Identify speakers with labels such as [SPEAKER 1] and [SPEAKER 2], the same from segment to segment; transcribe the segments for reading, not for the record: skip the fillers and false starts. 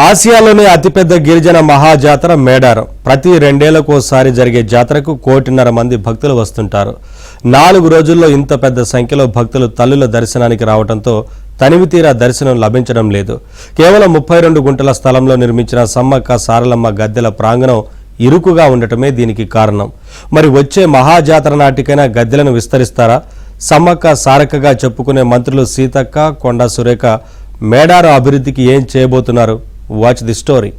[SPEAKER 1] ఆసియాలోనే అతిపెద్ద గిరిజన మహాజాతర మేడారం. ప్రతి రెండేళ్లకోసారి జరిగే జాతరకు 1.5 కోటి మంది భక్తులు వస్తుంటారు. 4 రోజుల్లో ఇంత పెద్ద సంఖ్యలో భక్తులు తల్లుల దర్శనానికి రావడంతో తనివితీరా దర్శనం లభించడం లేదు. కేవలం 32 గుంటల స్థలంలో నిర్మించిన సమ్మక్క సారలమ్మ గద్దెల ప్రాంగణం ఇరుకుగా ఉండటమే దీనికి కారణం. మరి వచ్చే మహాజాతర నాటికైనా గద్దెలను విస్తరిస్తారా? సమ్మక్క సారక్కగా చెప్పుకునే మంత్రులు సీతక్క, కొండా సురేఖ మేడారం అభివృద్ధికి ఏం చేయబోతున్నారు? Watch the story.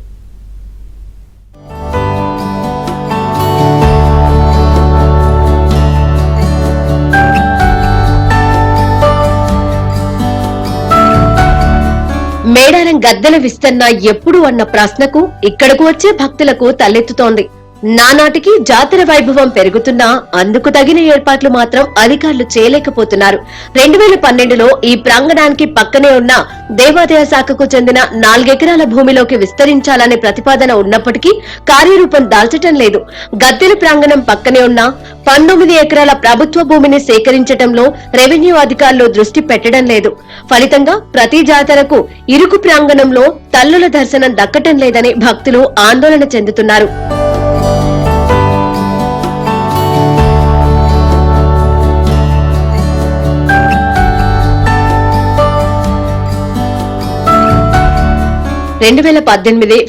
[SPEAKER 2] మేడారం గద్దెల విస్తరణ ఎప్పుడు అన్న ప్రశ్నకు ఇక్కడకు వచ్చే భక్తులకు తలెత్తుతోంది. నానాటికి జాతర వైభవం పెరుగుతున్నా అందుకు తగిన ఏర్పాట్లు మాత్రం అధికారులు చేయలేకపోతున్నారు. 2012లో ఈ ప్రాంగణానికి పక్కనే ఉన్న దేవాదాయ శాఖకు చెందిన 4 ఎకరాల భూమిలోకి విస్తరించాలనే ప్రతిపాదన ఉన్నప్పటికీ కార్యరూపం దాల్చటం లేదు. గద్దెల ప్రాంగణం పక్కనే ఉన్న 19 ఎకరాల ప్రభుత్వ భూమిని సేకరించడంలో రెవెన్యూ అధికారులు దృష్టి పెట్టడం లేదు. ఫలితంగా ప్రతి జాతరకు ఇరుకు ప్రాంగణంలో తల్లుల దర్శనం దక్కటం లేదని భక్తులు ఆందోళన చెందుతున్నారు.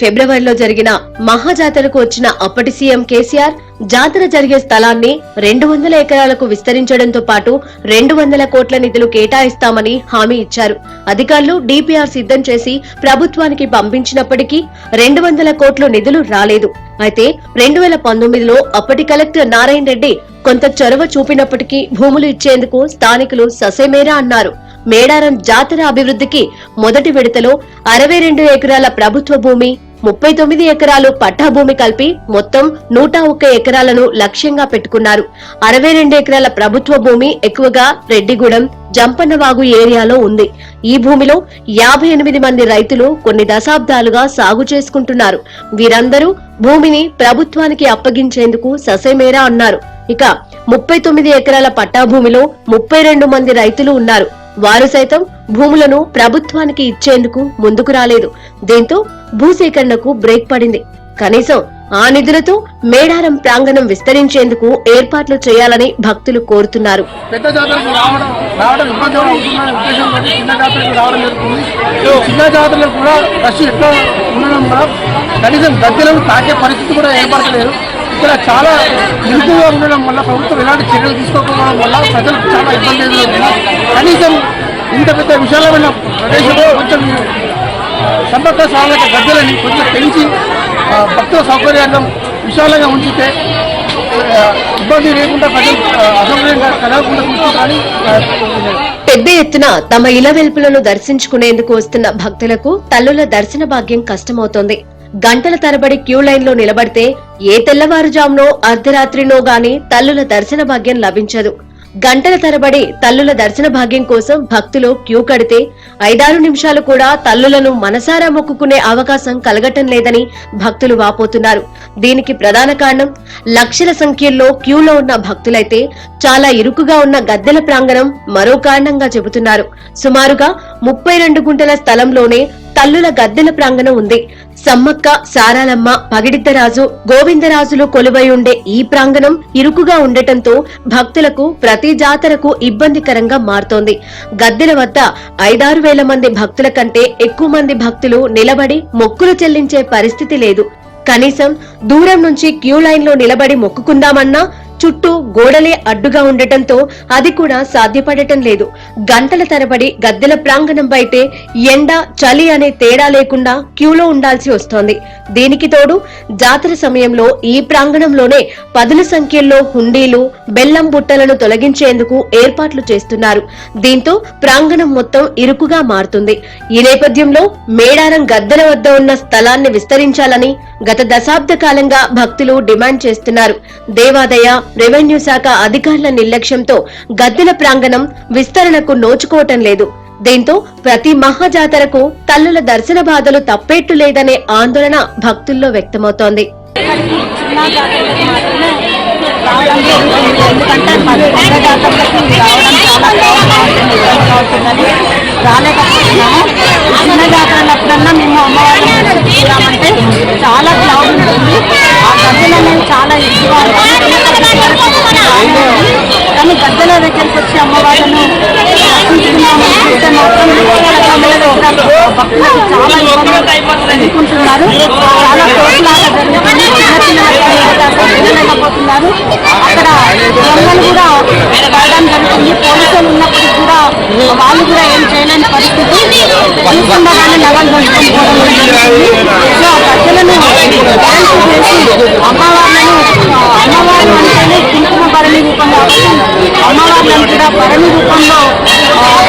[SPEAKER 2] ఫిబ్రవరిలో జరిగిన మహాజాతరకు వచ్చిన అప్పటి సీఎం కేసీఆర్ జాతర జరిగే స్థలాన్ని 200 ఎకరాలకు విస్తరించడంతో పాటు 200 కోట్ల నిధులు కేటాయిస్తామని హామీ ఇచ్చారు. అధికారులు డిపిఆర్ సిద్ధం చేసి ప్రభుత్వానికి పంపించినప్పటికీ 200 కోట్ల నిధులు రాలేదు. అయితే 2019లో అప్పటి కలెక్టర్ నారాయణ రెడ్డి కొంత చొరవ చూపినప్పటికీ భూములు ఇచ్చేందుకు స్థానికులు ససేమేరా అన్నారు. మేడారం జాతర అభివృద్ధికి మొదటి విడతలో 62 ఎకరాల ప్రభుత్వ భూమి, 39 ఎకరాలు పట్టా భూమి కలిపి మొత్తం 101 ఎకరాలను లక్ష్యంగా పెట్టుకున్నారు. 62 ఎకరాల ప్రభుత్వ భూమి ఎక్కువగా రెడ్డిగూడెం, జంపన్నవాగు ఏరియాలో ఉంది. ఈ భూమిలో 58 మంది రైతులు కొన్ని దశాబ్దాలుగా సాగు చేసుకుంటున్నారు. వీరందరూ భూమిని ప్రభుత్వానికి అప్పగించేందుకు ససేమేరా అన్నారు. ఇక 39 ఎకరాల పట్టా భూమిలో 32 మంది రైతులు ఉన్నారు. వారు సైతం భూములను ప్రభుత్వానికి ఇచ్చేందుకు ముందుకు రాలేదు. దీంతో భూసేకరణకు బ్రేక్ పడింది. కనీసం ఆ నిధులతో మేడారం ప్రాంగణం విస్తరించేందుకు ఏర్పాట్లు చేయాలని భక్తులు కోరుతున్నారు.
[SPEAKER 3] చిన్న జాతరలకు కూడా రష్ ఎక్కువ ఉండడం వల్ల కనీసం గద్దెలను తాకే పరిస్థితి కూడా ఏర్పడలేదు. ఇక్కడ చాలా ఇరుకుగా ఉండడం వల్ల ప్రభుత్వం ఎలాంటి చర్యలు తీసుకోకపోవడం వల్ల ప్రజలకు చాలా ఇబ్బంది ఎదురవుతుంది. కనీసం ఇంత పెద్ద విశాలమైన ప్రదేశంలో కొంచెం సమ్మక్క సారలమ్మ గద్దెలని కొంచెం పెంచి భక్తుల సౌకర్యాన్ని విశాలంగా ఉంచితే ఇబ్బంది లేకుండా ప్రజలు అసౌకర్యంగా కలగకుండా చూసుకుంటారని.
[SPEAKER 2] పెద్ద ఎత్తున తమ ఇళ్ల వెలుపులను దర్శించుకునేందుకు వస్తున్న భక్తులకు తల్లుల దర్శన భాగ్యం కష్టమవుతోంది. గంటల తరబడి క్యూ లైన్ లో నిలబడితే ఏ తెల్లవారుజామునో అర్ధరాత్రినో గాని తల్లుల దర్శన భాగ్యం లభించదు. గంటల తరబడి తల్లుల దర్శన భాగ్యం కోసం భక్తులు క్యూ కడితే 5-6 నిమిషాలు కూడా తల్లులను మనసారా మొక్కుకునే అవకాశం కలగటం లేదని భక్తులు వాపోతున్నారు. దీనికి ప్రధాన కారణం లక్షల సంఖ్యలో క్యూలో ఉన్న భక్తులైతే చాలా ఇరుకుగా ఉన్న గద్దెల ప్రాంగణం మరో కారణంగా చెబుతున్నారు. సుమారుగా 32 గుంటల స్థలంలోనే తల్లుల గద్దెల ప్రాంగణం ఉంది. సమ్మక్క సారాలమ్మ, పగిడిద్దరాజు, గోవిందరాజులు కొలువై ఉండే ఈ ప్రాంగణం ఇరుకుగా ఉండటంతో భక్తులకు ప్రతి జాతరకు ఇబ్బందికరంగా మారుతోంది. గద్దెల వద్ద 5-6 వేల మంది భక్తుల కంటే ఎక్కువ మంది భక్తులు నిలబడి మొక్కులు చెల్లించే పరిస్థితి లేదు. కనీసం దూరం నుంచి క్యూ లైన్ లో నిలబడి మొక్కుకుందామన్నా చుట్టూ గోడలే అడ్డుగా ఉండటంతో అది కూడా సాధ్యపడటం లేదు. గంటల తరబడి గద్దెల ప్రాంగణం బయటే ఎండ, చలి అనే తేడా లేకుండా క్యూలో ఉండాల్సి వస్తోంది. దీనికి తోడు జాతర సమయంలో ఈ ప్రాంగణంలోనే పదుల సంఖ్యలో హుండీలు, బెల్లం బుట్టలను తొలగించేందుకు ఏర్పాట్లు చేస్తున్నారు. దీంతో ప్రాంగణం మొత్తం ఇరుకుగా మారుతుంది. ఈ నేపథ్యంలో మేడారం గద్దెల వద్ద ఉన్న స్థలాన్ని విస్తరించాలని గత దశాబ్ద కాలంగా భక్తులు డిమాండ్ చేస్తున్నారు. దేవాదాయ, రెవెన్యూ శాఖ అధికారుల నిర్లక్ష్యంతో గద్దెల ప్రాంగణం విస్తరణకు నోచుకోవటం లేదు. దీంతో ప్రతి మహాజాతరకు తల్లుల దర్శన బాధలు తప్పేట్టు లేదనే ఆందోళన భక్తుల్లో వ్యక్తమవుతోంది.
[SPEAKER 4] రాలేకపోతున్నాము. చిన్న జాతరలప్పుడన్నా మేము అమ్మవారిని గద్దెల దగ్గరికి వచ్చి అమ్మవాళ్ళను దర్శించుకున్నామని చూస్తే మాత్రం భక్తులకు చాలా ఇబ్బందులు ఎదుర్కొంటున్నారు. చాలా కోట్లాగా జరుగుతుంది. వెళ్ళలేకపోతున్నారు. అక్కడ దొంగలు కూడా పడడం జరుగుతుంది. పోలీసులు ఉన్నప్పటికీ కూడా వాళ్ళు కూడా ఏం చేయలేని పరిస్థితి. చూసుకున్నా కానీ నగలు దొంగలు పోవడం జరుగుతుంది. సో ప్రజలను చేసి అమ్మవారు అంటేనే కుంకుమ భరణి రూపం కాబట్టి అమ్మవార్లను కూడా భరణి రూపంలో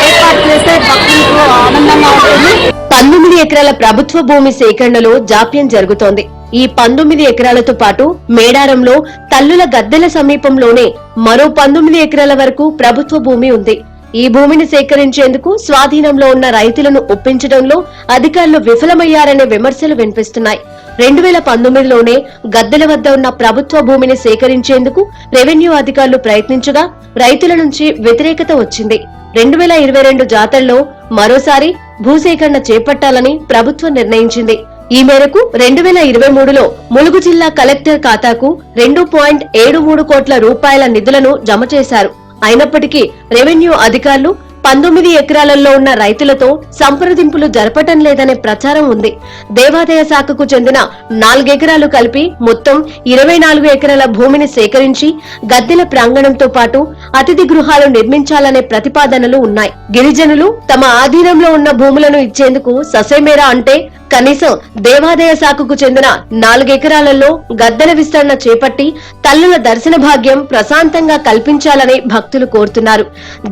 [SPEAKER 4] ఏర్పాటు చేస్తే భక్తులకు ఆనందంగా ఉంటుంది.
[SPEAKER 2] 19 ఎకరాల ప్రభుత్వ భూమి సేకరణలో జాప్యం జరుగుతోంది. ఈ 19 ఎకరాలతో పాటు మేడారంలో తల్లుల గద్దెల సమీపంలోనే మరో 19 ఎకరాల వరకు ప్రభుత్వ భూమి ఉంది. ఈ భూమిని సేకరించేందుకు స్వాధీనంలో ఉన్న రైతులను ఒప్పించడంలో అధికారులు విఫలమయ్యారనే విమర్శలు వినిపిస్తున్నాయి. 2019లోనే గద్దెల వద్ద ఉన్న ప్రభుత్వ భూమిని సేకరించేందుకు రెవెన్యూ అధికారులు ప్రయత్నించగా రైతుల నుంచి వ్యతిరేకత వచ్చింది. 2022 జాతరలో మరోసారి భూసేకరణ చేపట్టాలని ప్రభుత్వం నిర్ణయించింది. ఈ మేరకు 2023లో ములుగు జిల్లా కలెక్టర్ ఖాతాకు 2.73 కోట్ల రూపాయల నిధులను జమ చేశారు. అయినప్పటికీ రెవెన్యూ అధికారులు 19 ఎకరాలలో ఉన్న రైతులతో సంప్రదింపులు జరపటం లేదనే ప్రచారం ఉంది. దేవాదాయ శాఖకు చెందిన 4 ఎకరాలు కలిపి మొత్తం 24 ఎకరాల భూమిని సేకరించి గద్దెల ప్రాంగణంతో పాటు అతిథి గృహాలు నిర్మించాలనే ప్రతిపాదనలు ఉన్నాయి. గిరిజనులు తమ ఆధీనంలో ఉన్న భూములను ఇచ్చేందుకు ససేమేరా అంటే కనీసం దేవాదాయ శాఖకు చెందిన 4 ఎకరాలలో గద్దెల విస్తరణ చేపట్టి తల్లుల దర్శన భాగ్యం ప్రశాంతంగా కల్పించాలని భక్తులు కోరుతున్నారు.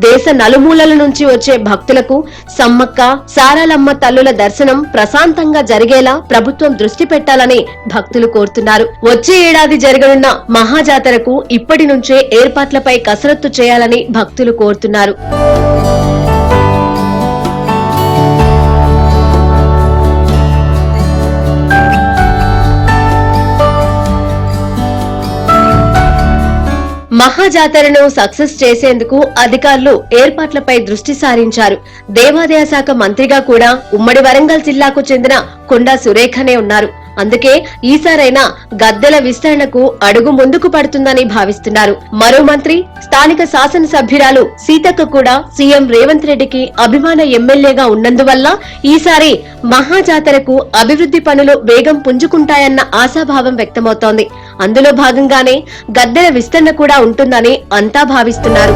[SPEAKER 2] దేశ నలుమూలల నుంచి వచ్చే భక్తులకు సమ్మక్క సారాలమ్మ తల్లుల దర్శనం ప్రశాంతంగా జరిగేలా ప్రభుత్వం దృష్టి పెట్టాలని భక్తులు కోరుతున్నారు. వచ్చే ఏడాది జరగనున్న మహాజాతరకు ఇప్పటి నుంచే ఏర్పాట్లపై కసరత్తు చేయాలని భక్తులు కోరుతున్నారు. మహాజాతరను సక్సెస్ చేసేందుకు అధికారులు ఏర్పాట్లపై దృష్టి సారించారు. దేవాదాయ శాఖ మంత్రిగా కూడా ఉమ్మడి వరంగల్ జిల్లాకు చెందిన కొండా సురేఖనే ఉన్నారు. అందుకే ఈసారైనా గద్దెల విస్తరణకు అడుగు ముందుకు పడుతుందని భావిస్తున్నారు. మరో మంత్రి స్థానిక శాసనసభ్యురాలు సీతక్క కూడా సీఎం రేవంత్ రెడ్డికి అభిమాన ఎమ్మెల్యేగా ఉన్నందువల్ల ఈసారి మహాజాతరకు అభివృద్ధి పనులు వేగం పుంజుకుంటాయన్న ఆశాభావం వ్యక్తమవుతోంది. అందులో భాగంగానే గద్దెల విస్తరణ కూడా ఉంటుందని అంతా భావిస్తున్నారు.